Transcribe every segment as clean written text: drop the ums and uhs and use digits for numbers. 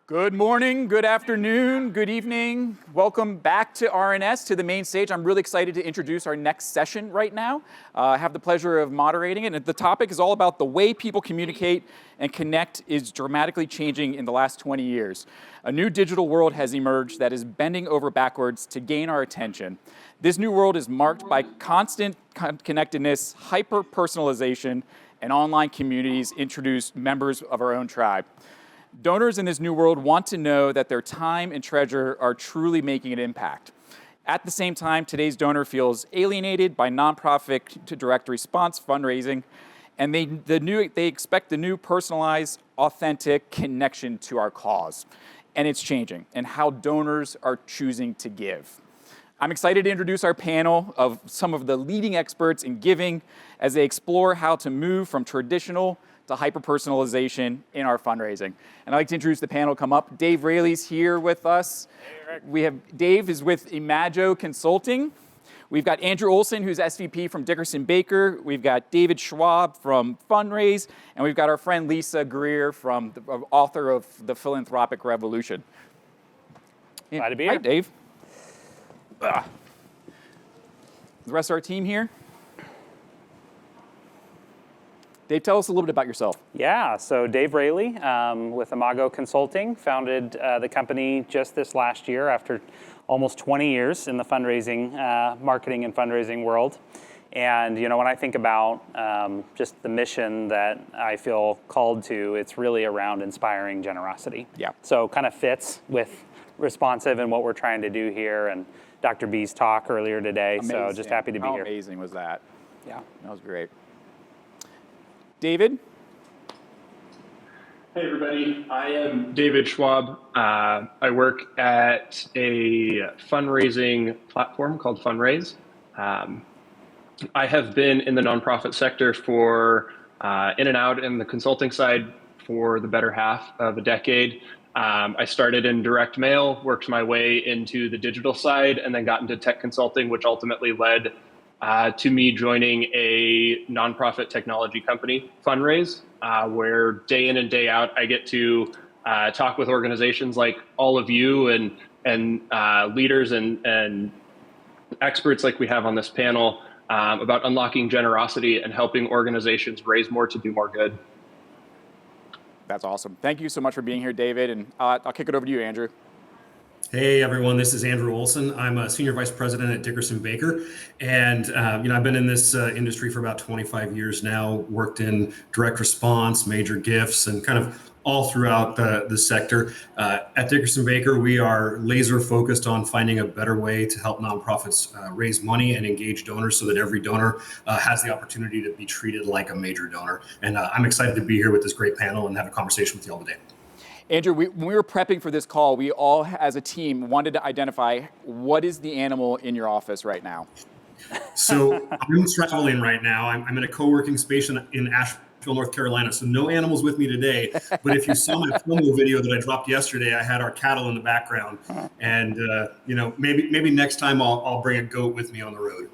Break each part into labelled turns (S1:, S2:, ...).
S1: Good morning, good afternoon, good evening. Welcome back to RNS, to the main stage. I'm really excited to introduce our next session right now. I have the pleasure of moderating it. And the topic is all about the way people communicate and connect is dramatically changing in the last 20 years. A new digital world has emerged that is bending over backwards to gain our attention. This new world is marked by constant connectedness, hyper-personalization, and online communities introduce members of our own tribe. Donors in this new world want to know that their time and treasure are truly making an impact. At the same time, today's donor feels alienated by nonprofit to direct response fundraising, and they expect the new personalized, authentic connection to our cause. And it's changing, and how donors are choosing to give. I'm excited to introduce our panel of some of the leading experts in giving as they explore how to move from traditional to hyper-personalization in our fundraising. And I'd like to introduce the panel. Come up. Dave Raley's here with us. Hey, Dave is with Imago Consulting. We've got Andrew Olson, who's SVP from Dickerson Baker. We've got David Schwab from Fundraise. And we've got our friend Lisa Greer, author of The Philanthropic Revolution.
S2: Glad to be here.
S1: Hi, Dave. The rest of our team here. Dave, tell us a little bit about yourself.
S2: Yeah, so Dave Raley with Imago Consulting, founded the company just this last year after almost 20 years in the fundraising, marketing and fundraising world. And when I think about just the mission that I feel called to, it's really around inspiring generosity.
S1: Yeah.
S2: So kind of fits with Responsive and what we're trying to do here, and Dr. B's talk earlier today.
S1: Amazing.
S2: So just happy to be
S1: How
S2: here.
S1: amazing was that?
S2: Yeah.
S1: That was great. David?
S3: Hey everybody, I am David Schwab. I work at a fundraising platform called Fundraise. I have been in the nonprofit sector for in and out in the consulting side for the better half of a decade. I started in direct mail, worked my way into the digital side, and then got into tech consulting, which ultimately led to me joining a nonprofit technology company, Fundraise, where day in and day out, I get to talk with organizations like all of you and leaders and experts like we have on this panel about unlocking generosity and helping organizations raise more to do more good.
S1: That's awesome. Thank you so much for being here, David. And I'll kick it over to you, Andrew.
S4: Hey everyone, this is Andrew Olson. I'm a senior vice president at Dickerson Baker, and I've been in this industry for about 25 years now. Worked in direct response, major gifts, and kind of all throughout the sector. At Dickerson Baker, we are laser focused on finding a better way to help nonprofits raise money and engage donors, so that every donor has the opportunity to be treated like a major donor. And I'm excited to be here with this great panel and have a conversation with you all today.
S1: Andrew, when we were prepping for this call, we all, as a team, wanted to identify what is the animal in your office right now?
S4: So I'm traveling right now. I'm in a co-working space in Asheville, North Carolina. So no animals with me today. But if you saw my promo video that I dropped yesterday, I had our cattle in the background. And maybe next time I'll bring a goat with me on the road.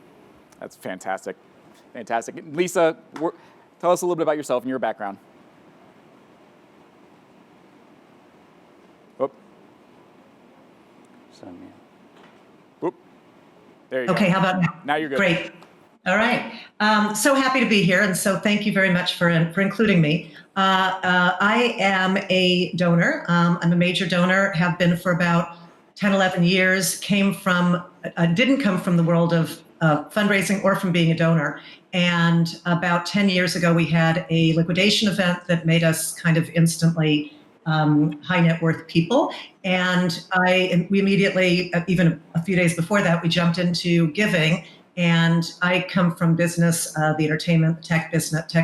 S1: That's fantastic. Fantastic. Lisa, tell us a little bit about yourself and your background. Whoop. There you go.
S5: Okay, how about now?
S1: Now you're good.
S5: Great. All right. So happy to be here, and so thank you very much for including me. I am a donor. I'm a major donor, have been for about 10, 11 years, didn't come from the world of fundraising or from being a donor. And about 10 years ago, we had a liquidation event that made us kind of instantly high net worth people. And we immediately, even a few days before that, we jumped into giving. And I come from business, the entertainment, tech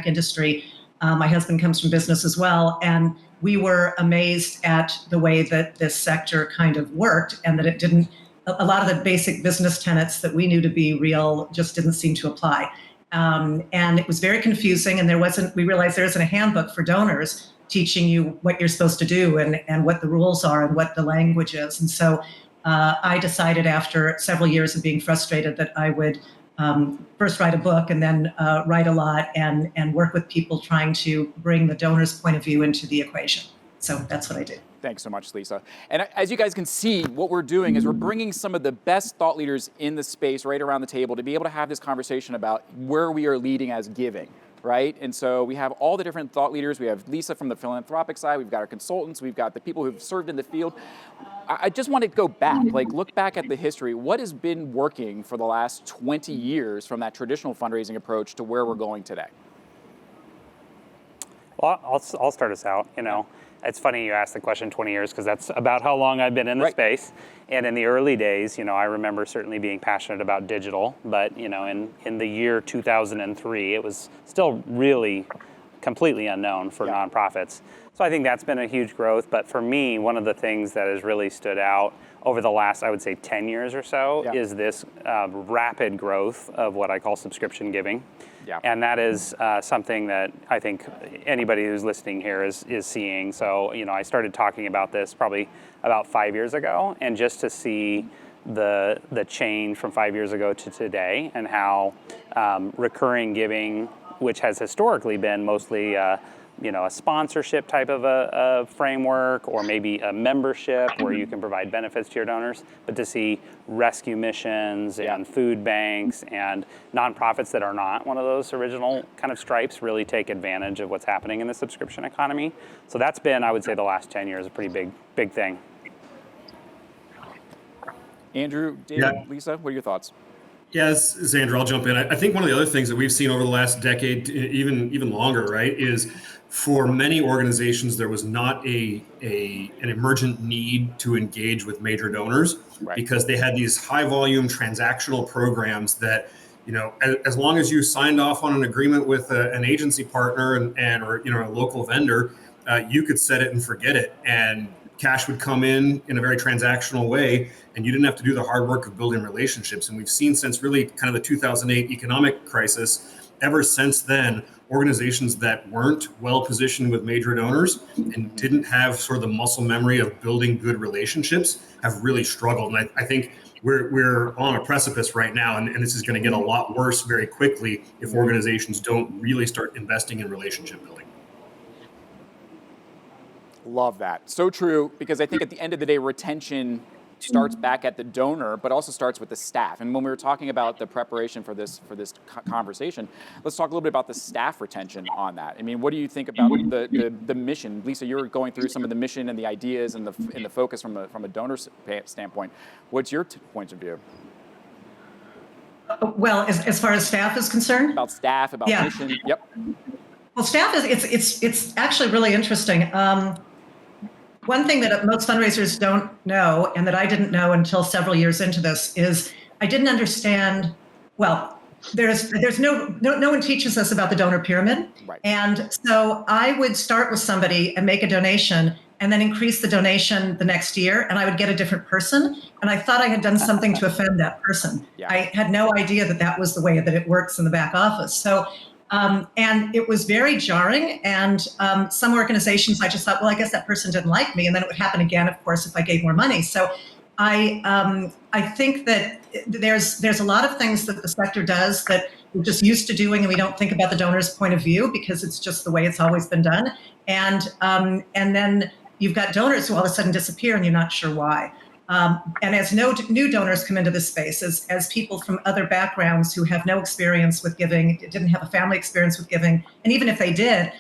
S5: industry. My husband comes from business as well. And we were amazed at the way that this sector kind of worked, and that a lot of the basic business tenets that we knew to be real just didn't seem to apply. And it was very confusing, and we realized there isn't a handbook for donors teaching you what you're supposed to do and what the rules are and what the language is. And so I decided after several years of being frustrated that I would first write a book and then write a lot and work with people trying to bring the donor's point of view into the equation. So that's what I did.
S1: Thanks so much, Lisa. And as you guys can see, what we're doing is we're bringing some of the best thought leaders in the space right around the table to be able to have this conversation about where we are leading as giving, right? And so we have all the different thought leaders. We have Lisa from the philanthropic side. We've got our consultants. We've got the people who've served in the field. I just want to go back, look back at the history. What has been working for the last 20 years from that traditional fundraising approach to where we're going today?
S2: Well, I'll start us out. It's funny you asked the question 20 years because that's about how long I've been in the space. And in the early days, I remember certainly being passionate about digital, but in the year 2003, it was still really completely unknown for nonprofits. So I think that's been a huge growth. But for me, one of the things that has really stood out over the last, I would say, 10 years or so is this rapid growth of what I call subscription giving. Yeah. And that is something that I think anybody who's listening here is seeing. So, I started talking about this probably about 5 years ago, and just to see the change from 5 years ago to today, and how recurring giving, which has historically been mostly a sponsorship type of a framework, or maybe a membership where you can provide benefits to your donors, but to see rescue missions and food banks and nonprofits that are not one of those original kind of stripes really take advantage of what's happening in the subscription economy. So that's been, I would say, the last 10 years, a pretty big thing.
S1: Andrew, David, Lisa, what are your thoughts?
S4: Yeah, this is Andrew. I'll jump in. I think one of the other things that we've seen over the last decade, even longer, right, is for many organizations there was not an emergent need to engage with major donors, because they had these high volume transactional programs that, as long as you signed off on an agreement with an agency partner or a local vendor, you could set it and forget it, and cash would come in a very transactional way, and you didn't have to do the hard work of building relationships. And we've seen since really kind of the 2008 economic crisis, ever since then, organizations that weren't well positioned with major donors and didn't have sort of the muscle memory of building good relationships have really struggled. And I think we're on a precipice right now, and this is going to get a lot worse very quickly if organizations don't really start investing in relationship building.
S1: Love that. So true, because I think at the end of the day, retention starts back at the donor, but also starts with the staff. And when we were talking about the preparation for this conversation, let's talk a little bit about the staff retention on that. I mean, what do you think about the mission? Lisa, you were going through some of the mission and the ideas and the focus from a donor standpoint. What's your point of view?
S5: Well, as far as staff is concerned?
S1: About staff, about mission. Yep.
S5: Well, staff it's actually really interesting. One thing that most fundraisers don't know, and that I didn't know until several years into this, is I didn't understand. Well, there's no one teaches us about the donor pyramid, and so I would start with somebody and make a donation, and then increase the donation the next year, and I would get a different person, and I thought I had done something to offend that person. I had no idea that was the way that it works in the back office. So. And it was very jarring, and some organizations I just thought, well, I guess that person didn't like me, and then it would happen again, of course, if I gave more money. So I think that there's a lot of things that the sector does that we're just used to doing, and we don't think about the donor's point of view because it's just the way it's always been done. And then you've got donors who all of a sudden disappear, and you're not sure why. And as new donors come into this space, as people from other backgrounds who have no experience with giving, didn't have a family experience with giving, and even if they did,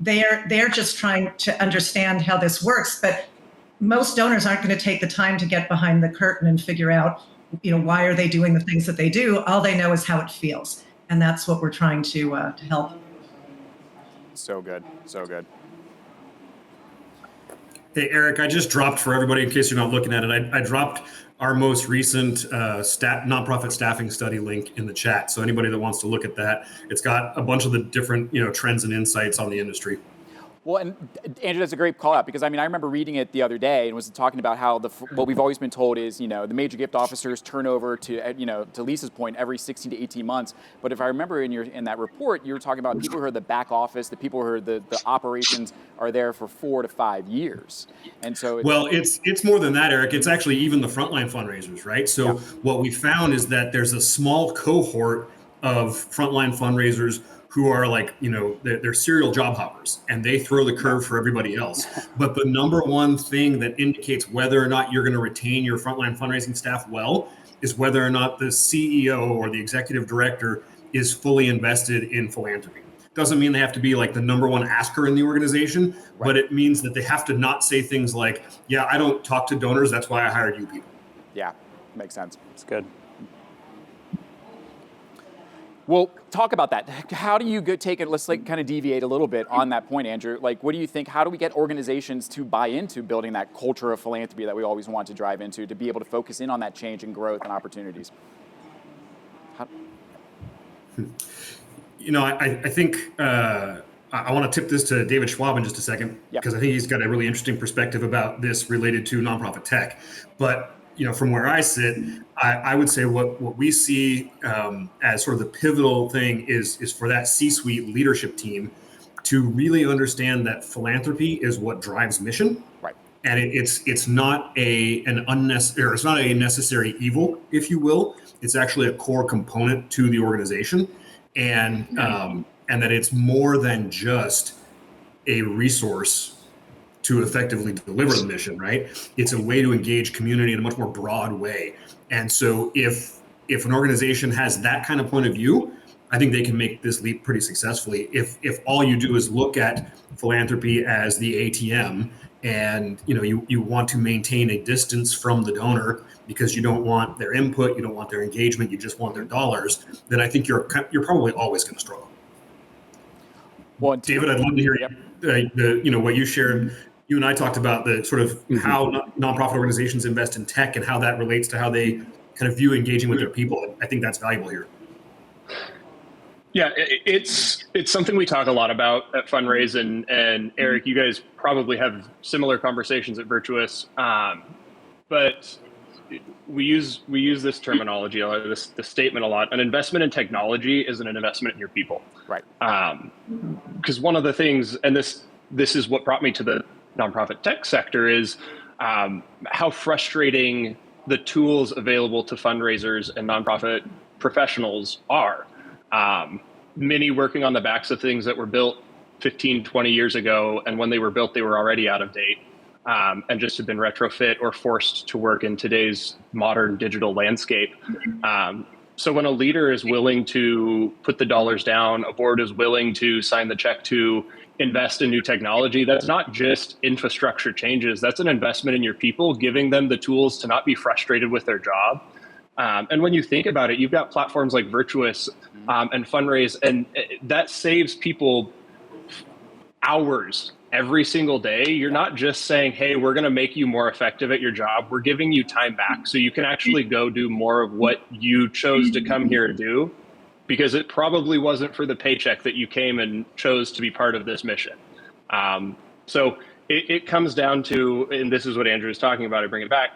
S5: they're just trying to understand how this works. But most donors aren't going to take the time to get behind the curtain and figure out, why are they doing the things that they do? All they know is how it feels, and that's what we're trying to help.
S1: So good, so good.
S4: Hey, Eric, I just dropped, for everybody, in case you're not looking at it, I dropped our most recent nonprofit staffing study link in the chat. So anybody that wants to look at that, it's got a bunch of the different trends and insights on the industry.
S1: Well, and Andrew, that's a great call out, because I remember reading it the other day and was talking about how what we've always been told is, the major gift officers turn over to Lisa's point, every 16 to 18 months. But if I remember in that report, you were talking about people who are the back office, the people who are the operations are there for 4 to 5 years. And so
S4: it's more than that, Eric. It's actually even the frontline fundraisers, right? So what we found is that there's a small cohort of frontline fundraisers who are like, they're serial job hoppers and they throw the curve for everybody else. But the number one thing that indicates whether or not you're going to retain your frontline fundraising staff well is whether or not the CEO or the executive director is fully invested in philanthropy. Doesn't mean they have to be like the number one asker in the organization, but it means that they have to not say things like, yeah, I don't talk to donors, that's why I hired you people.
S1: Yeah, makes sense.
S2: It's good.
S1: Well, talk about that. How do you take it? Let's kind of deviate a little bit on that point, Andrew. What do you think? How do we get organizations to buy into building that culture of philanthropy that we always want to drive into, to be able to focus in on that change and growth and opportunities?
S4: I think I want to tip this to David Schwab in just a second, because I think he's got a really interesting perspective about this related to nonprofit tech. But from where I sit, I would say what we see as sort of the pivotal thing is for that C-suite leadership team to really understand that philanthropy is what drives mission.
S1: Right.
S4: And it's not an unnecessary, or it's not a necessary evil, if you will. It's actually a core component to the organization, and that it's more than just a resource to effectively deliver the mission, right? It's a way to engage community in a much more broad way. And so if an organization has that kind of point of view, I think they can make this leap pretty successfully. If all you do is look at philanthropy as the ATM, and you want to maintain a distance from the donor because you don't want their input, you don't want their engagement, you just want their dollars, then I think you're probably always going to struggle. Well, David, I'd love to hear what you shared. You and I talked about the sort of how nonprofit organizations invest in tech and how that relates to how they kind of view engaging with their people. I think that's valuable here.
S3: Yeah, it's something we talk a lot about at Fundraise, and Eric, you guys probably have similar conversations at Virtuous, but we use this terminology, this statement a lot. An investment in technology is an investment in your people,
S1: right?
S3: Because one of the things, and this is what brought me to the nonprofit tech sector, is how frustrating the tools available to fundraisers and nonprofit professionals are. Many working on the backs of things that were built 15, 20 years ago, and when they were built, they were already out of date, and just have been retrofit or forced to work in today's modern digital landscape. So when a leader is willing to put the dollars down, a board is willing to sign the check to invest in new technology, that's not just infrastructure changes, that's an investment in your people, giving them the tools to not be frustrated with their job. And when you think about it, you've got platforms like Virtuous and Fundraise, and that saves people hours every single day. You're not just saying, hey, we're going to make you more effective at your job. We're giving you time back so you can actually go do more of what you chose to come here to do, because it probably wasn't for the paycheck that you came and chose to be part of this mission. So it comes down to, and this is what Andrew is talking about, I bring it back,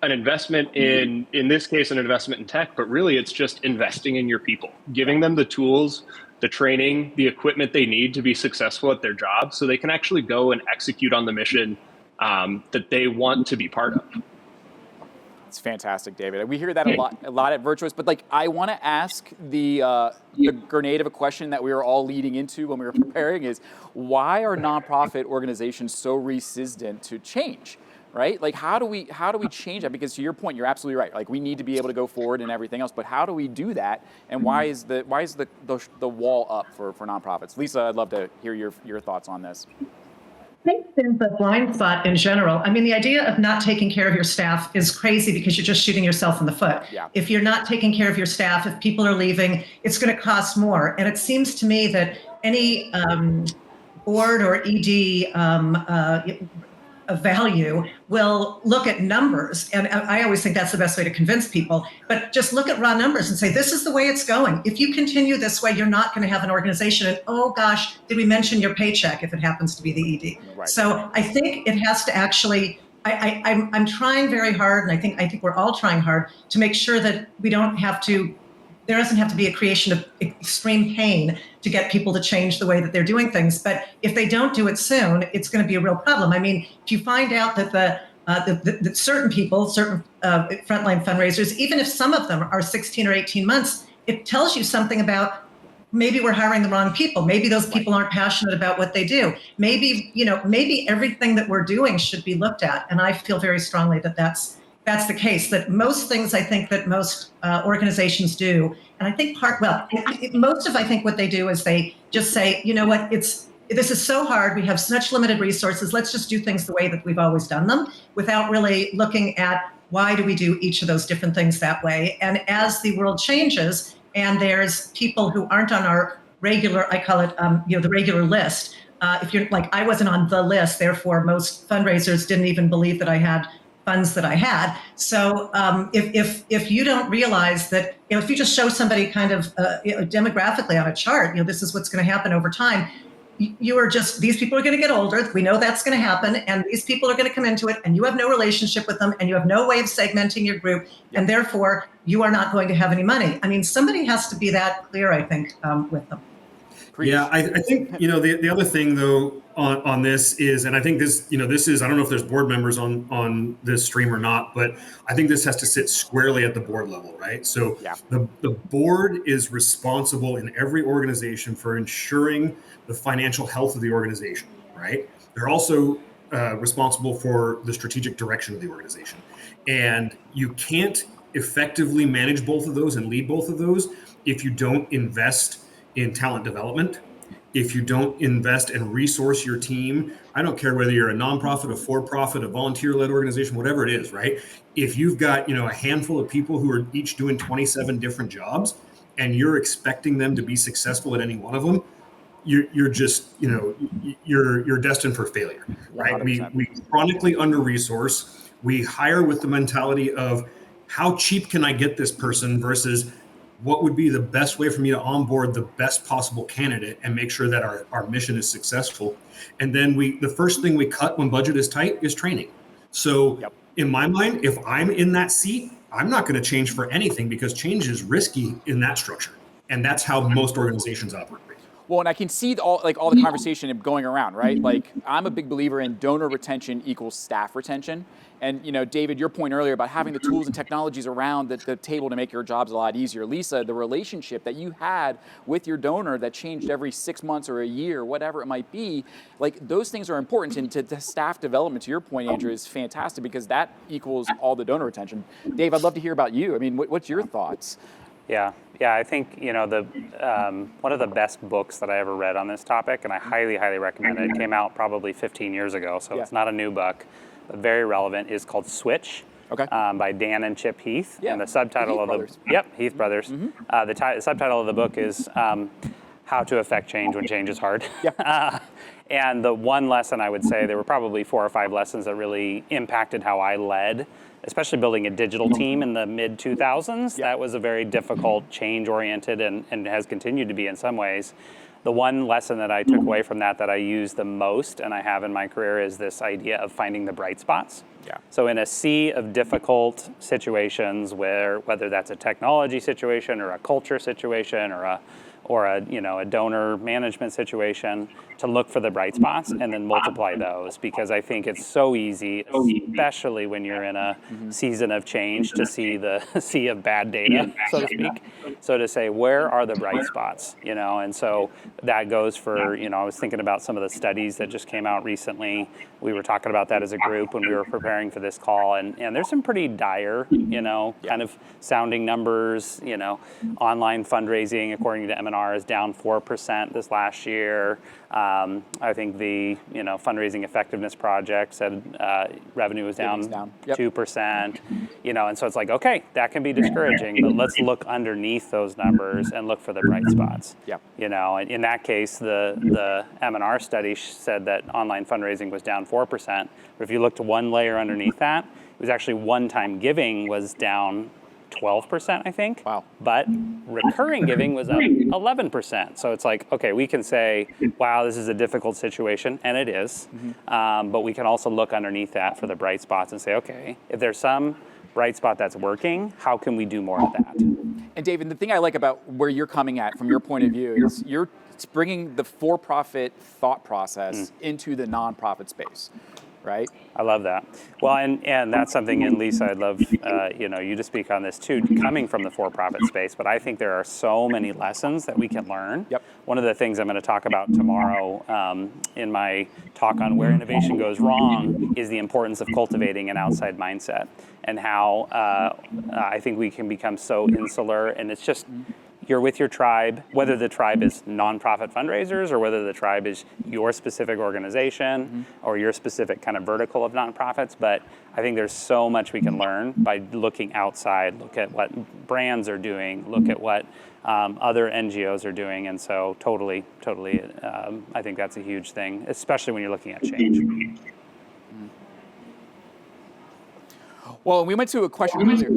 S3: an investment in this case, an investment in tech, but really it's just investing in your people, giving them the tools, the training, the equipment they need to be successful at their job so they can actually go and execute on the mission that they want to be part of.
S1: It's fantastic, David. We hear that a lot at Virtuous, but I want to ask the grenade of a question that we were all leading into when we were preparing is, why are nonprofit organizations so resistant to change? Right? How do we change that? Because to your point, you're absolutely right. We need to be able to go forward and everything else, but how do we do that? And why is the wall up for nonprofits? Lisa, I'd love to hear your thoughts on this.
S5: I think there's a blind spot in general. I mean, the idea of not taking care of your staff is crazy because you're just shooting yourself in the foot.
S1: Yeah.
S5: If you're not taking care of your staff, if people are leaving, it's going to cost more. And it seems to me that any board or ED of value will look at numbers. And I always think that's the best way to convince people, but just look at raw numbers and say, this is the way it's going. If you continue this way, you're not going to have an organization. And oh gosh, did we mention your paycheck if it happens to be the ED? Right. So I think it has to actually, I'm trying very hard, and I think we're all trying hard to make sure that we don't have to, there doesn't have to be a creation of extreme pain to get people to change the way that they're doing things. But if they don't do it soon, it's going to be a real problem. I mean, if you find out that that certain people, certain frontline fundraisers, even if some of them are 16 or 18 months, it tells you something about maybe we're hiring the wrong people. Maybe those people aren't passionate about what they do. Maybe, maybe everything that we're doing should be looked at. And I feel very strongly that that's the case, that most things I think that most organizations do, and I think most of I think what they do is they just say, you know what, this is so hard. We have such limited resources. Let's just do things the way that we've always done them without really looking at why do we do each of those different things that way. And as the world changes and there's people who aren't on our regular, I call it, the regular list. If you're like, I wasn't on the list, therefore most fundraisers didn't even believe that I had funds that I had. So if you don't realize that, if you just show somebody kind of demographically on a chart, this is what's going to happen over time. You are just, these people are going to get older. We know that's going to happen. And these people are going to come into it and you have no relationship with them and you have no way of segmenting your group. And therefore you are not going to have any money. I mean, somebody has to be that clear, I think, with them.
S4: Yeah, I think, the other thing though on this is, and I think this is, I don't know if there's board members on this stream or not, but I think this has to sit squarely at the board level, right? So the board is responsible in every organization for ensuring the financial health of the organization, right? They're also responsible for the strategic direction of the organization. And you can't effectively manage both of those and lead both of those if you don't invest in talent development, if you don't invest and resource your team. I don't care whether you're a nonprofit, a for-profit, a volunteer-led organization, whatever it is, right? If you've got, a handful of people who are each doing 27 different jobs and you're expecting them to be successful at any one of them, you're just, you're destined for failure, right? We chronically under-resource. We hire with the mentality of how cheap can I get this person versus what would be the best way for me to onboard the best possible candidate and make sure that our mission is successful. And then the first thing we cut when budget is tight is training. So in my mind, if I'm in that seat, I'm not going to change for anything because change is risky in that structure. And that's how most organizations operate.
S1: Well, and I can see all the conversation going around, right? Like, I'm a big believer in donor retention equals staff retention. And, David, your point earlier about having the tools and technologies around the table to make your jobs a lot easier. Lisa, the relationship that you had with your donor that changed every 6 months or a year, whatever it might be, like, those things are important. And to staff development, to your point, Andrew, is fantastic because that equals all the donor retention. Dave, I'd love to hear about you. I mean, what's your thoughts?
S2: Yeah, I think, one of the best books that I ever read on this topic, and I highly, highly recommend it. It came out probably 15 years ago, so it's not a new book, but very relevant, is called Switch. By Dan and Chip Heath. And the subtitle Heath Brothers. The subtitle of the book is How to Affect Change When Change is Hard. And the one lesson I would say, there were probably 4 or 5 lessons that really impacted how I led, especially building a digital team in the mid-2000s. That was a very difficult, change-oriented, and has continued to be in some ways. The one lesson that I took away from that I use the most, and I have in my career, is this idea of finding the bright spots. So in a sea of difficult situations, whether that's a technology situation or a culture situation or a donor management situation, to look for the bright spots and then multiply those, because I think it's so easy, especially when you're in a season of change, to see the sea of bad data, so to speak. So to say, where are the bright spots, and so that goes for, I was thinking about some of the studies that just came out recently. We were talking about that as a group when we were preparing for this call, and there's some pretty dire, kind of sounding numbers. Online fundraising, according to M&R, is down 4% this last year. I think the fundraising effectiveness project said revenue was down 2%. And so it's like, okay, that can be discouraging, but let's look underneath those numbers and look for the bright spots. And in that case, the M&R study said that online fundraising was down 4%. But if you looked one layer underneath that, it was actually one-time giving was down 12%, I think.
S1: Wow.
S2: But recurring giving was up 11%. So it's like, okay, we can say, wow, this is a difficult situation, and it is. But we can also look underneath that for the bright spots and say, okay, if there's some bright spot that's working, how can we do more of that?
S1: And David, the thing I like about where you're coming at from your point of view is you're bringing the for-profit thought process into the nonprofit space. right?
S2: I love that. Well, and that's something, and Lisa, I'd love you to speak on this too, coming from the for-profit space. But I think there are so many lessons that we can learn.
S1: Yep.
S2: One of the things I'm going to talk about tomorrow in my talk on where innovation goes wrong is the importance of cultivating an outside mindset, and how I think we can become so insular, and it's just. You're with your tribe, whether the tribe is nonprofit fundraisers or whether the tribe is your specific organization or your specific kind of vertical of nonprofits. But I think there's so much we can learn by looking outside, look at what brands are doing, look at what other NGOs are doing. And so totally, I think that's a huge thing, especially when you're looking at change.
S1: Well, we went to a question earlier.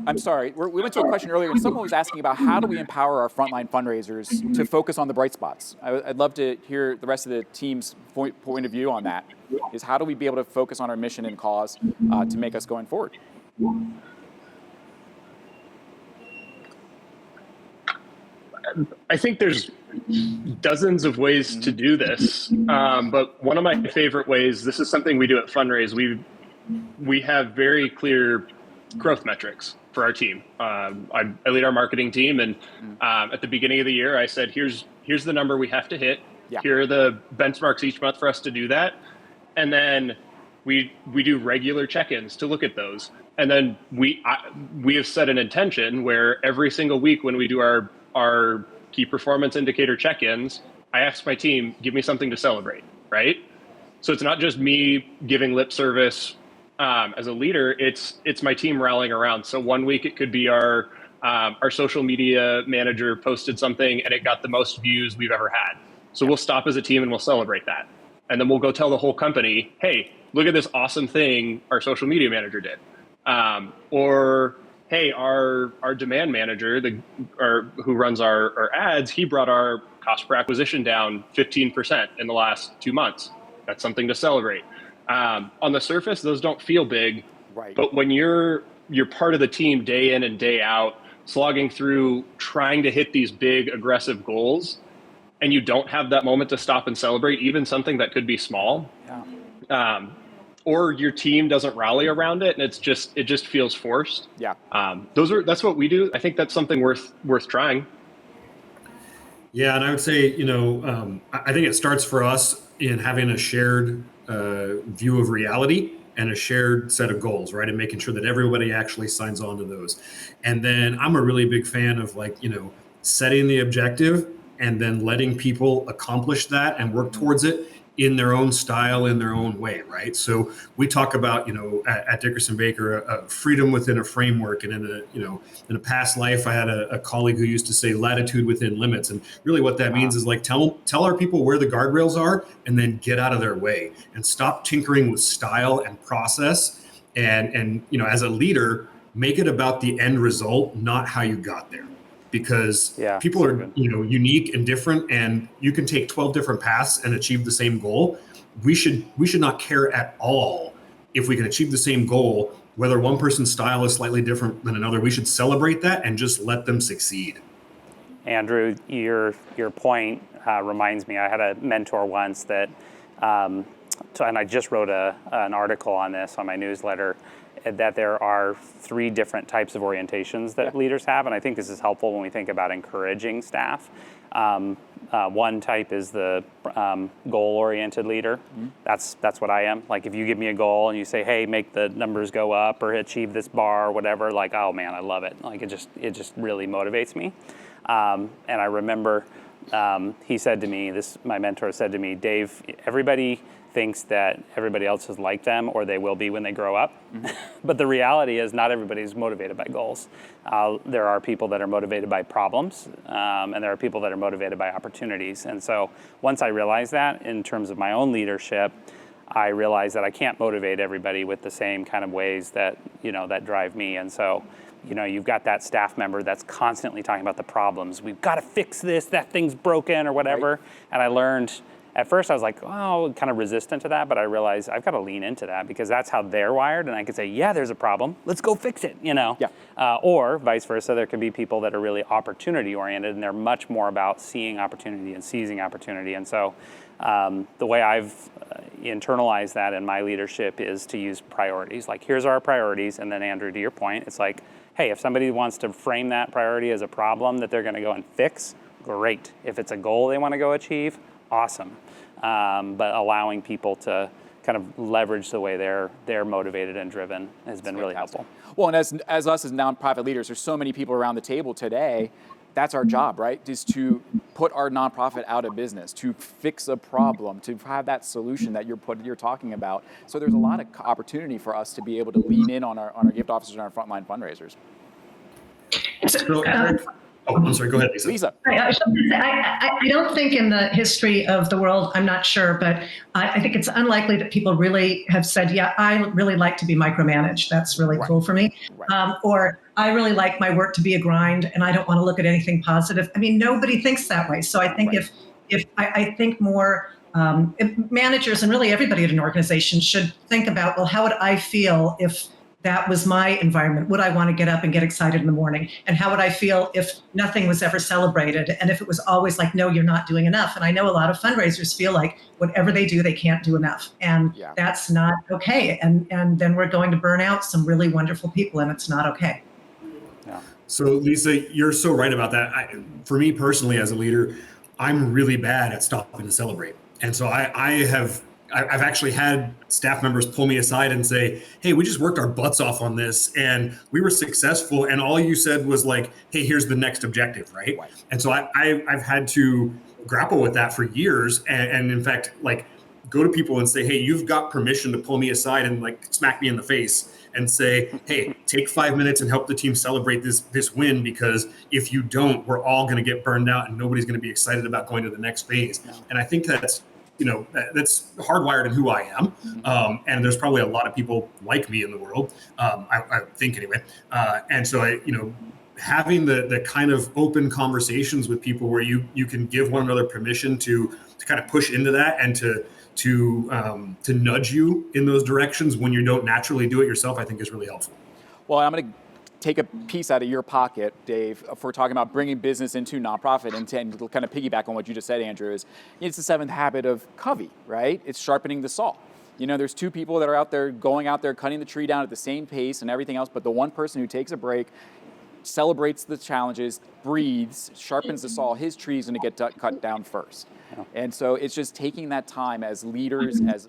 S1: I'm sorry. We went to a question earlier, and someone was asking about how do we empower our frontline fundraisers to focus on the bright spots. I'd love to hear the rest of the team's point of view on that. Is how do we be able to focus on our mission and cause to make us going forward?
S3: I think there's dozens of ways to do this, but one of my favorite ways, this is something we do at Fundraise, we have very clear growth metrics for our team. I lead our marketing team, and at the beginning of the year, I said, here's the number we have to hit.
S1: Yeah.
S3: Here are the benchmarks each month for us to do that. And then we do regular check-ins to look at those. And then we have set an intention where every single week when we do our key performance indicator check-ins, I ask my team, give me something to celebrate, right? So it's not just me giving lip service as a leader, it's my team rallying around. So one week it could be our social media manager posted something and it got the most views we've ever had. So we'll stop as a team and we'll celebrate that. And then we'll go tell the whole company, hey, look at this awesome thing our social media manager did. Or, hey, our demand manager, who runs our ads, he brought our cost per acquisition down 15% in the last 2 months. That's something to celebrate. On the surface, those don't feel big,
S1: right?
S3: But when you're part of the team day in and day out, slogging through, trying to hit these big, aggressive goals, and you don't have that moment to stop and celebrate, even something that could be small, or your team doesn't rally around it, and it just feels forced.
S1: Yeah.
S3: That's what we do. I think that's something worth trying.
S4: Yeah, and I would say, I think it starts for us in having a shared view of reality and a shared set of goals, right? And making sure that everybody actually signs on to those. And then I'm a really big fan of setting the objective and then letting people accomplish that and work towards it in their own style, in their own way, right? So we talk about, at Dickerson Baker, freedom within a framework. And in a past life, I had a colleague who used to say latitude within limits. And really what that means is tell our people where the guardrails are and then get out of their way and stop tinkering with style and process. And as a leader, make it about the end result, not how you got there. Because people are unique and different, and you can take 12 different paths and achieve the same goal. We should not care at all if we can achieve the same goal, whether one person's style is slightly different than another. We should celebrate that and just let them succeed.
S2: Andrew, your point reminds me, I had a mentor once that, and I just wrote an article on this on my newsletter, that there are 3 different types of orientations that leaders have, and I think this is helpful when we think about encouraging staff. One type is the goal-oriented leader. That's what I am. Like if you give me a goal and you say, "Hey, make the numbers go up or achieve this bar or whatever," like, oh man, I love it. Like it just really motivates me. And I remember he said to me, my mentor said to me, "Dave, everybody thinks that everybody else is like them or they will be when they grow up." But the reality is not everybody's motivated by goals. There are people that are motivated by problems, and there are people that are motivated by opportunities. And so once I realized that in terms of my own leadership, I realized that I can't motivate everybody with the same kind of ways that drive me. And so you've got that staff member that's constantly talking about the problems. We've got to fix this, that thing's broken or whatever. Right. And I learned at first I was like, oh, kind of resistant to that, but I realized I've got to lean into that because that's how they're wired, and I could say, yeah, there's a problem, let's go fix it,
S1: Yeah.
S2: Or vice versa, there can be people that are really opportunity oriented, and they're much more about seeing opportunity and seizing opportunity. And so the way I've internalized that in my leadership is to use priorities. Like, here's our priorities, and then Andrew, to your point, it's like, hey, if somebody wants to frame that priority as a problem that they're going to go and fix, great. If it's a goal they want to go achieve, awesome. But allowing people to kind of leverage the way they're motivated and driven has been really helpful.
S1: Well, and as us as nonprofit leaders, there's so many people around the table today. That's our job, right? Is to put our nonprofit out of business, to fix a problem, to have that solution that you're talking about. So there's a lot of opportunity for us to be able to lean in on our gift officers and our frontline fundraisers.
S4: I'm sorry, go ahead, Lisa.
S1: Lisa.
S5: I don't think in the history of the world, I'm not sure, but I think it's unlikely that people really have said, yeah, I really like to be micromanaged. That's really cool for me.
S1: Right.
S5: Or I really like my work to be a grind and I don't want to look at anything positive. I mean, nobody thinks that way. So I think I think more managers and really everybody at an organization should think about, well, how would I feel if that was my environment? Would I want to get up and get excited in the morning? And how would I feel if nothing was ever celebrated? And if it was always like, no, you're not doing enough. And I know a lot of fundraisers feel like whatever they do, they can't do enough. And that's not okay. And then we're going to burn out some really wonderful people, and it's not okay.
S4: Yeah. So Lisa, you're so right about that. For me personally, as a leader, I'm really bad at stopping to celebrate. And so I've actually had staff members pull me aside and say, hey, we just worked our butts off on this and we were successful. And all you said was like, hey, here's the next objective, right? And so I've had to grapple with that for years. And in fact, like, go to people and say, hey, you've got permission to pull me aside and like smack me in the face and say, hey, take 5 minutes and help the team celebrate this win, because if you don't, we're all going to get burned out and nobody's going to be excited about going to the next phase. And I think that's hardwired in who I am. And there's probably a lot of people like me in the world, I think anyway. And so having the kind of open conversations with people where you can give one another permission to kind of push into that and to nudge you in those directions when you don't naturally do it yourself, I think is really helpful.
S1: Well, I'm going to take a piece out of your pocket, Dave, for talking about bringing business into nonprofit, and to kind of piggyback on what you just said, Andrew, is it's the seventh habit of Covey, right? It's sharpening the saw. There's two people that are out there going out there, cutting the tree down at the same pace and everything else, but the one person who takes a break, celebrates the challenges, breathes, sharpens the saw, his tree's going to get cut down first. And so it's just taking that time as leaders, as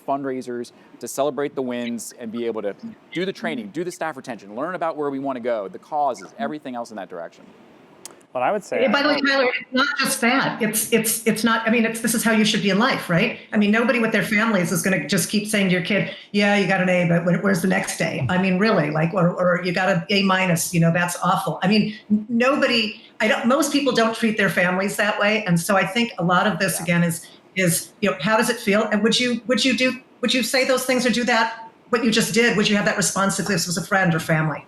S1: fundraisers, to celebrate the wins and be able to do the training, do the staff retention, learn about where we want to go, the causes, everything else in that direction.
S2: Well, I would say.
S5: By the way, Tyler, it's not just that. It's not. I mean, this is how you should be in life, right? I mean, nobody with their families is going to just keep saying to your kid, "Yeah, you got an A, but where's the next day?" I mean, really, like, or you got an A minus. That's awful. I mean, nobody. Most people don't treat their families that way, and so I think a lot of this again is how does it feel? And would you say those things or do that? What you just did? Would you have that response if this was a friend or family?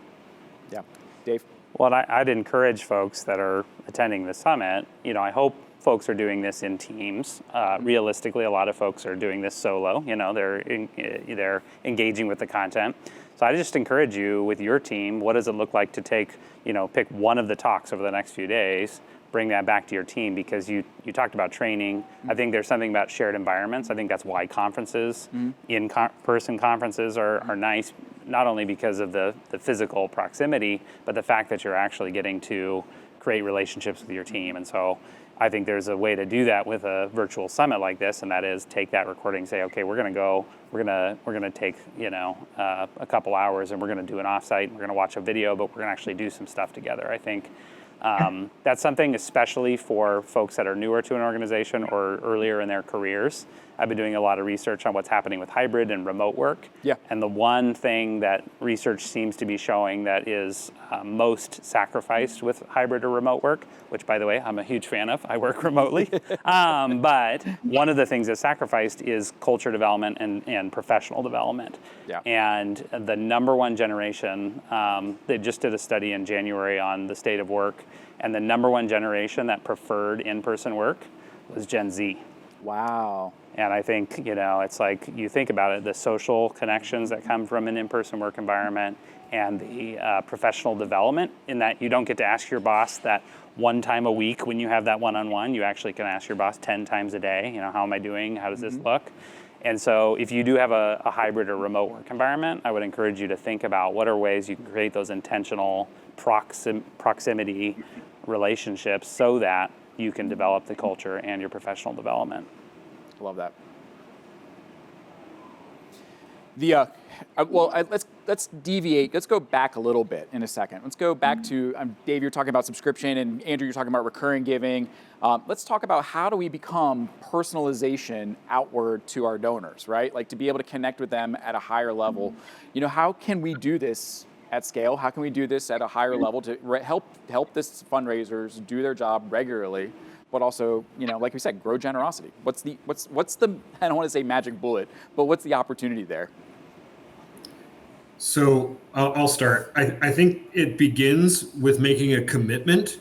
S1: Yeah, Dave.
S2: Well, I'd encourage folks that are attending the summit, I hope folks are doing this in teams. Realistically, a lot of folks are doing this solo. They're engaging with the content. So I just encourage you with your team, what does it look like to pick one of the talks over the next few days, bring that back to your team, because you talked about training. I think there's something about shared environments. I think that's why conferences, in-person conferences are nice, not only because of the physical proximity, but the fact that you're actually getting to create relationships with your team. And so I think there's a way to do that with a virtual summit like this, and that is take that recording, say, okay, we're gonna take a couple hours and we're gonna do an offsite, and we're gonna watch a video, but we're gonna actually do some stuff together. I think that's something especially for folks that are newer to an organization or earlier in their careers. I've been doing a lot of research on what's happening with hybrid and remote work.
S1: Yeah.
S2: And the one thing that research seems to be showing that is most sacrificed with hybrid or remote work, which, by the way, I'm a huge fan of. I work remotely. But one of the things that's sacrificed is culture development and professional development.
S1: Yeah.
S2: And the number one generation, they just did a study in January on the state of work, and the number one generation that preferred in-person work was Gen Z.
S1: Wow.
S2: And I think, it's like you think about it, the social connections that come from an in-person work environment and the professional development in that you don't get to ask your boss that one time a week when you have that one-on-one. You actually can ask your boss 10 times a day, how am I doing? How does this look? And so if you do have a hybrid or remote work environment, I would encourage you to think about what are ways you can create those intentional proximity relationships so that you can develop the culture and your professional development.
S1: Love that. Let's deviate. Let's go back a little bit in a second. Let's go back to Dave. You're talking about subscription, and Andrew, you're talking about recurring giving. Let's talk about how do we become personalization outward to our donors, right? Like to be able to connect with them at a higher level. How can we do this at scale? How can we do this at a higher level to help this fundraisers do their job regularly? But also, like we said, grow generosity. What's the I don't want to say magic bullet, but what's the opportunity there?
S4: So I'll start. I think it begins with making a commitment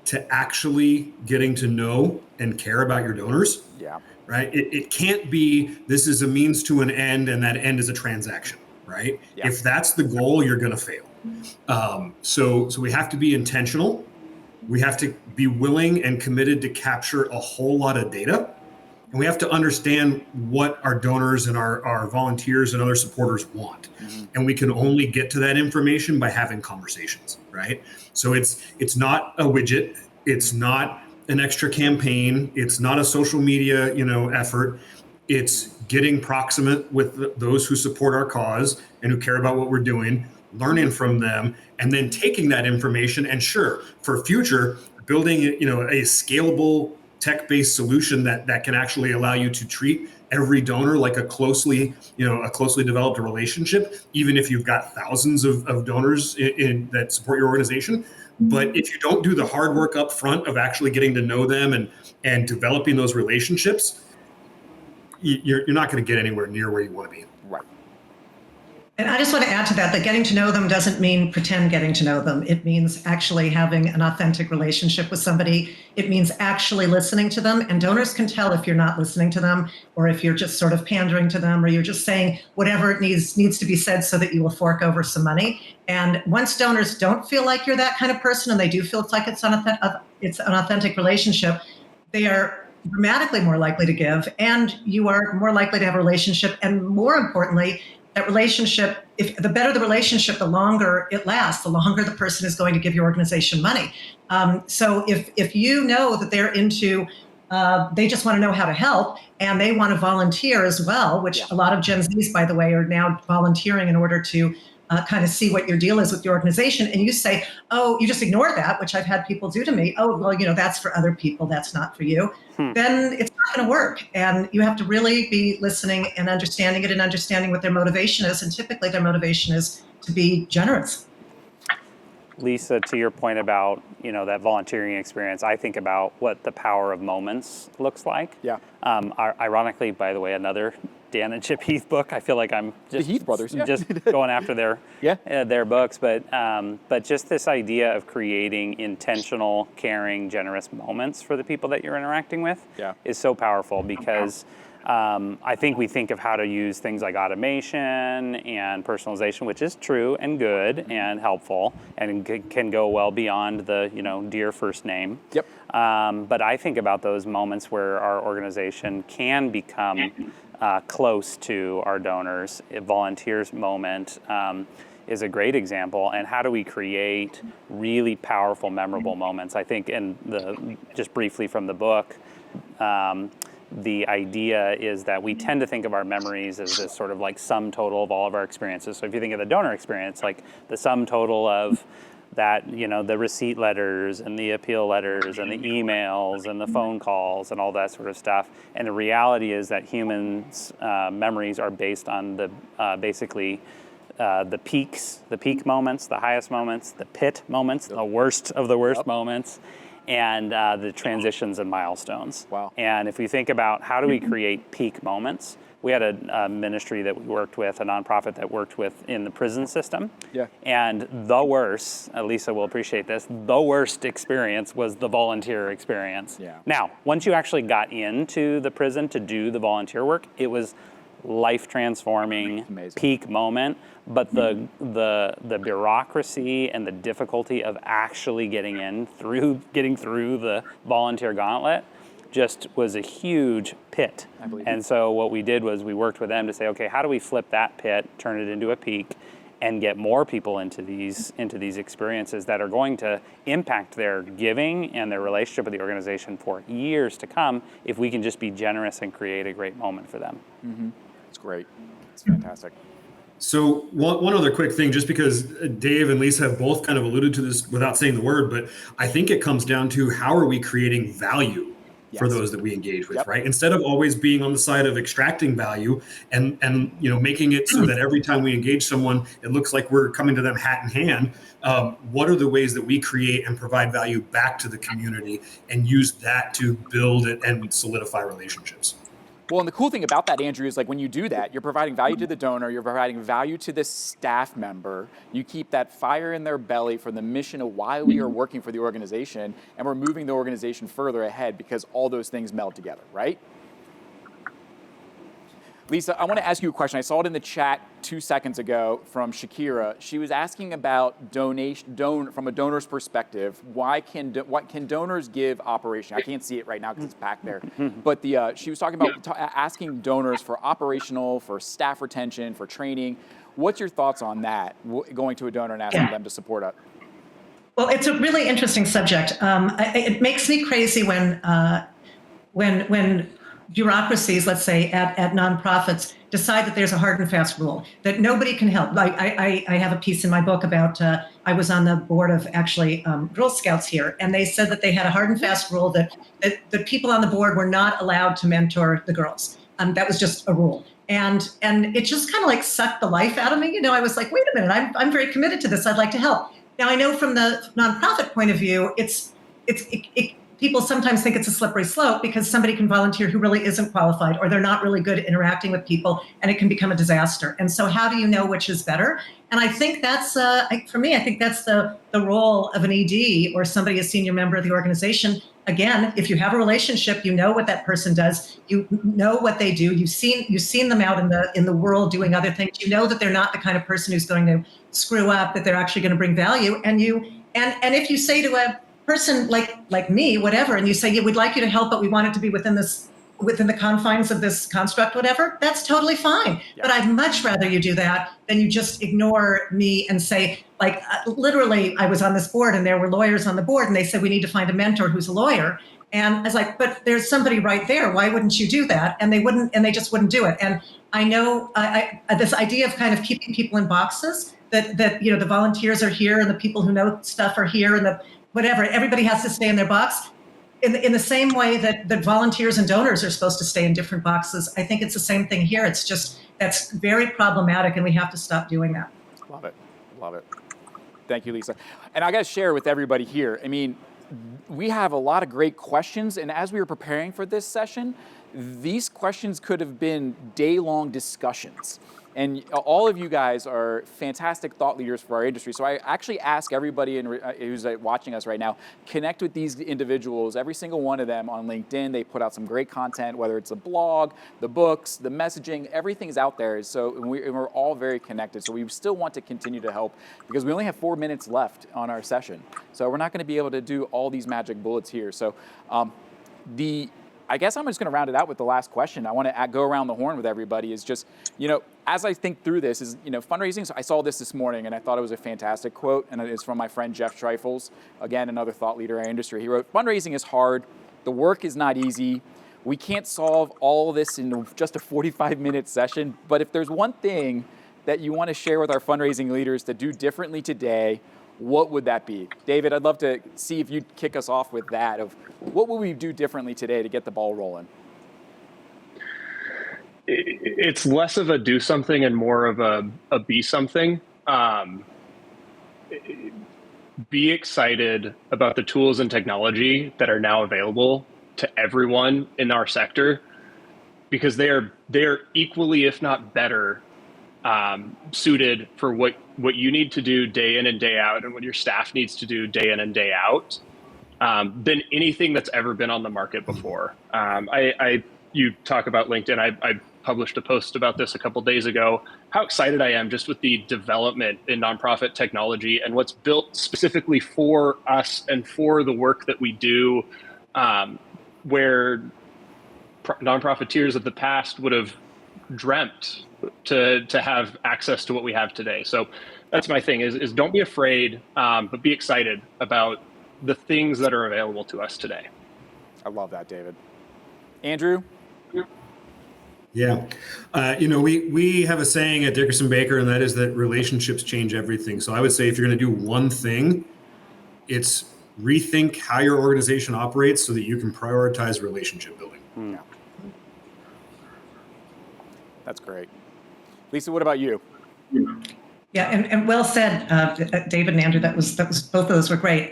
S4: to actually getting to know and care about your donors.
S1: Yeah.
S4: Right. It can't be this is a means to an end and that end is a transaction. Right.
S1: Yeah.
S4: If that's the goal, you're going to fail. So we have to be intentional. We have to be willing and committed to capture a whole lot of data. And we have to understand what our donors and our volunteers and other supporters want. And we can only get to that information by having conversations, right? So it's not a widget. It's not an extra campaign. It's not a social media, effort. It's getting proximate with those who support our cause and who care about what we're doing, learning from them, and then taking that information and for future, building, a scalable tech-based solution that can actually allow you to treat every donor like a closely developed relationship, even if you've got thousands of donors that support your organization. But if you don't do the hard work up front of actually getting to know them and developing those relationships, you're not going to get anywhere near where you want to be.
S1: Right.
S5: And I just want to add to that getting to know them doesn't mean pretend getting to know them. It means actually having an authentic relationship with somebody. It means actually listening to them. And donors can tell if you're not listening to them, or if you're just sort of pandering to them, or you're just saying whatever it needs to be said so that you will fork over some money. And once donors don't feel like you're that kind of person, and they do feel like it's an authentic relationship, they are dramatically more likely to give, and you are more likely to have a relationship. And more importantly, that relationship, if the better the relationship, the longer it lasts, the longer the person is going to give your organization money. So if you know that they're into, they just want to know how to help, and they want to volunteer as well, which a lot of Gen Zs, by the way, are now volunteering in order to kind of see what your deal is with your organization. And you say, oh, you just ignore that, which I've had people do to me. Oh, well, that's for other people. That's not for you. Then it's not going to work. And you have to really be listening and understanding it and understanding what their motivation is. And typically their motivation is to be generous.
S2: Lisa, to your point about, that volunteering experience, I think about what the power of moments looks like.
S1: Yeah.
S2: Ironically, by the way, another Dan and Chip Heath book. I feel like I'm just
S1: the Heath brothers,
S2: just going after their books, but just this idea of creating intentional, caring, generous moments for the people that you're interacting with is so powerful because I think we think of how to use things like automation and personalization, which is true and good and helpful and can go well beyond the dear first name.
S1: Yep.
S2: But I think about those moments where our organization can become close to our donors. A volunteers moment is a great example. And how do we create really powerful, memorable moments? I think just briefly from the book, the idea is that we tend to think of our memories as this sort of like sum total of all of our experiences. So if you think of the donor experience, like the sum total of that, the receipt letters and the appeal letters and the emails and the phone calls and all that sort of stuff. And the reality is that humans' memories are based on the peak moments, the highest moments, the pit moments, the worst of the worst moments, and the transitions and milestones.
S1: Wow.
S2: And if we think about how do we create peak moments, we had a ministry that we worked with, a nonprofit that worked with in the prison system.
S1: Yeah.
S2: And the worst, Lisa will appreciate this, the worst experience was the volunteer experience.
S1: Yeah.
S2: Now, once you actually got into the prison to do the volunteer work, it was life transforming, peak moment. But the bureaucracy and the difficulty of actually getting through the volunteer gauntlet just was a huge pit. And so what we did was we worked with them to say, okay, how do we flip that pit, turn it into a peak, and get more people into these experiences that are going to impact their giving and their relationship with the organization for years to come if we can just be generous and create a great moment for them.
S1: Mm-hmm. It's great. It's fantastic.
S4: So one other quick thing, just because Dave and Lisa have both kind of alluded to this without saying the word, but I think it comes down to how are we creating value for those that we engage with, right? Instead of always being on the side of extracting value and making it so that every time we engage someone, it looks like we're coming to them hat in hand. What are the ways that we create and provide value back to the community and use that to build and solidify relationships?
S1: Well, and the cool thing about that, Andrew, is like when you do that, you're providing value to the donor, you're providing value to the staff member, you keep that fire in their belly for the mission of why we are working for the organization, and we're moving the organization further ahead because all those things meld together, right? Lisa, I want to ask you a question. I saw it in the chat 2 seconds ago from Shakira. She was asking about donation from a donor's perspective. What can donors give operation? I can't see it right now because it's back there. But she was talking about asking donors for operational, for staff retention, for training. What's your thoughts on that? Going to a donor and asking them to support us.
S5: Well, it's a really interesting subject. It makes me crazy when bureaucracies, let's say at nonprofits, decide that there's a hard and fast rule that nobody can help. Like I have a piece in my book about, I was on the board of actually Girl Scouts here, and they said that they had a hard and fast rule that the people on the board were not allowed to mentor the girls. That was just a rule. And it just kind of like sucked the life out of me. I was like, wait a minute, I'm very committed to this. I'd like to help. Now I know from the nonprofit point of view, people sometimes think it's a slippery slope because somebody can volunteer who really isn't qualified, or they're not really good at interacting with people, and it can become a disaster. And so how do you know which is better? And I think that's, for me, I think that's the role of an ED or somebody, a senior member of the organization. Again, if you have a relationship, you know what that person does, you know what they do, you've seen them out in the world doing other things, you know that they're not the kind of person who's going to screw up, that they're actually going to bring value. And if you say to a person like me, whatever, and you say, yeah, we'd like you to help, but we want it to be within the confines of this construct, whatever, that's totally fine. Yeah. But I'd much rather you do that than you just ignore me and say, literally, I was on this board and there were lawyers on the board and they said, we need to find a mentor who's a lawyer. And I was like, but there's somebody right there. Why wouldn't you do that? And they just wouldn't do it. And I know this idea of kind of keeping people in boxes, that the volunteers are here and the people who know stuff are here, and whatever, everybody has to stay in their box. In the same way that volunteers and donors are supposed to stay in different boxes, I think it's the same thing here. It's just, that's very problematic, and we have to stop doing that.
S1: Love it. Love it. Thank you, Lisa. And I got to share with everybody here, I mean, we have a lot of great questions, and as we were preparing for this session, these questions could have been day-long discussions. And all of you guys are fantastic thought leaders for our industry. So I actually ask everybody who's watching us right now, connect with these individuals, every single one of them on LinkedIn. They put out some great content, whether it's a blog, the books, the messaging, everything's out there. So we're all very connected. So we still want to continue to help because we only have 4 minutes left on our session. So we're not going to be able to do all these magic bullets here. So I guess I'm just going to round it out with the last question. I want to go around the horn with everybody. Is just, as I think through this, fundraising. So I saw this morning, and I thought it was a fantastic quote, and it's from my friend Jeff Streifels, again, another thought leader in our industry. He wrote, "Fundraising is hard. The work is not easy. We can't solve all this in just a 45-minute session. But if there's one thing that you want to share with our fundraising leaders to do differently today, what would that be?" David, I'd love to see if you'd kick us off with that, of what will we do differently today to get the ball rolling?
S3: It's less of a do something and more of a be something. Be excited about the tools and technology that are now available to everyone in our sector, because they are equally, if not better, suited for what you need to do day in and day out, and what your staff needs to do day in and day out, than anything that's ever been on the market before. You talk about LinkedIn. I published a post about this a couple days ago. How excited I am just with the development in nonprofit technology and what's built specifically for us and for the work that we do, where nonprofiteers of the past would have dreamt to have access to what we have today. So that's my thing is don't be afraid, but be excited about the things that are available to us today.
S1: I love that, David. Andrew?
S4: Yeah. We have a saying at Dickerson Baker, and that is that relationships change everything. So I would say if you're going to do one thing, it's rethink how your organization operates so that you can prioritize relationship building.
S1: Yeah. That's great. Lisa, what about you?
S5: Yeah, and well said, David and Andrew. That was both of those were great.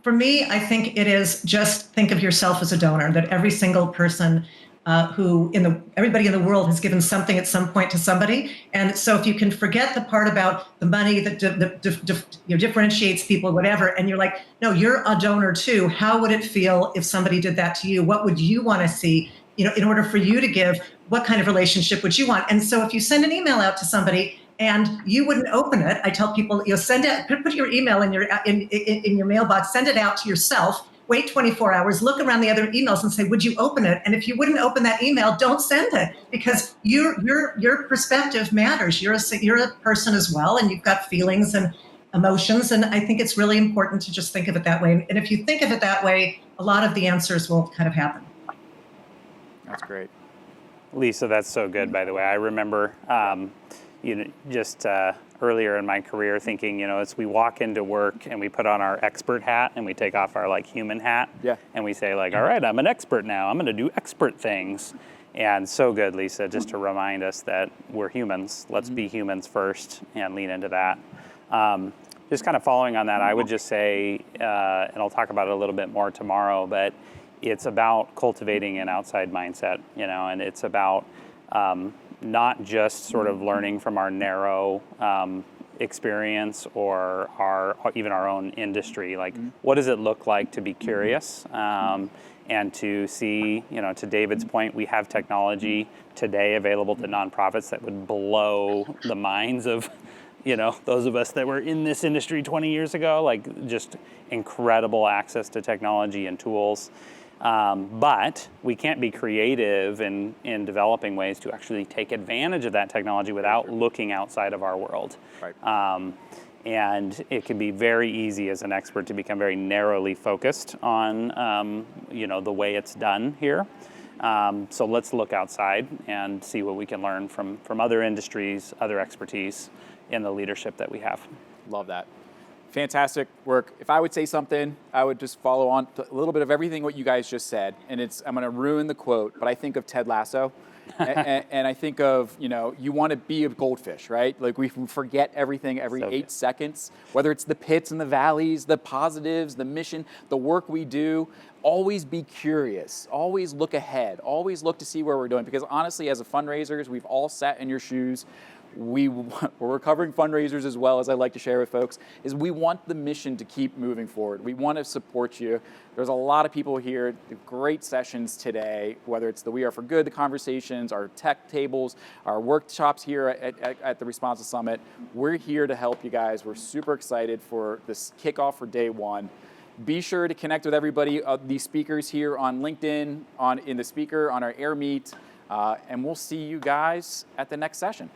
S5: For me, I think it is just think of yourself as a donor. That every single person everybody in the world has given something at some point to somebody, and so if you can forget the part about the money that differentiates people, whatever, and you're like, no, you're a donor too. How would it feel if somebody did that to you? What would you want to see? In order for you to give, what kind of relationship would you want? And so if you send an email out to somebody and you wouldn't open it, I tell people, send it, put your email in your mailbox, send it out to yourself, wait 24 hours, look around the other emails and say, would you open it? And if you wouldn't open that email, don't send it, because your perspective matters. You're a person as well, and you've got feelings and emotions. And I think it's really important to just think of it that way. And if you think of it that way, a lot of the answers will kind of happen.
S1: That's great.
S2: Lisa, that's so good, by the way. I remember earlier in my career thinking, as we walk into work and we put on our expert hat and we take off our human hat, and we say all right, I'm an expert now. I'm going to do expert things. And so good, Lisa, just to remind us that we're humans. Let's be humans first and lean into that. Just kind of following on that, I would just say, and I'll talk about it a little bit more tomorrow, but it's about cultivating an outside mindset, and it's about not just sort of learning from our narrow experience or even our own industry. What does it look like to be curious and to see, to David's point, we have technology today available to nonprofits that would blow the minds of those of us that were in this industry 20 years ago, just incredible access to technology and tools. But we can't be creative in developing ways to actually take advantage of that technology without looking outside of our world.
S1: Right.
S2: And it can be very easy as an expert to become very narrowly focused on, the way it's done here. So let's look outside and see what we can learn from other industries, other expertise in the leadership that we have.
S1: Love that. Fantastic work. If I would say something, I would just follow on to a little bit of everything what you guys just said. And I'm going to ruin the quote, but I think of Ted Lasso. and I think of, you want to be a goldfish, right? We forget everything every 8 seconds, whether it's the pits and the valleys, the positives, the mission, the work we do. Always be curious. Always look ahead. Always look to see where we're doing. Because honestly, as a fundraisers, we've all sat in your shoes. We're recovering fundraisers as well, as I like to share with folks, is we want the mission to keep moving forward. We want to support you. There's a lot of people here, great sessions today, whether it's the We Are for Good, the conversations, our tech tables, our workshops here at the Responsive Summit. We're here to help you guys. We're super excited for this kickoff for day one. Be sure to connect with everybody, these speakers here on LinkedIn, in the speaker, on our Air Meet, and we'll see you guys at the next session.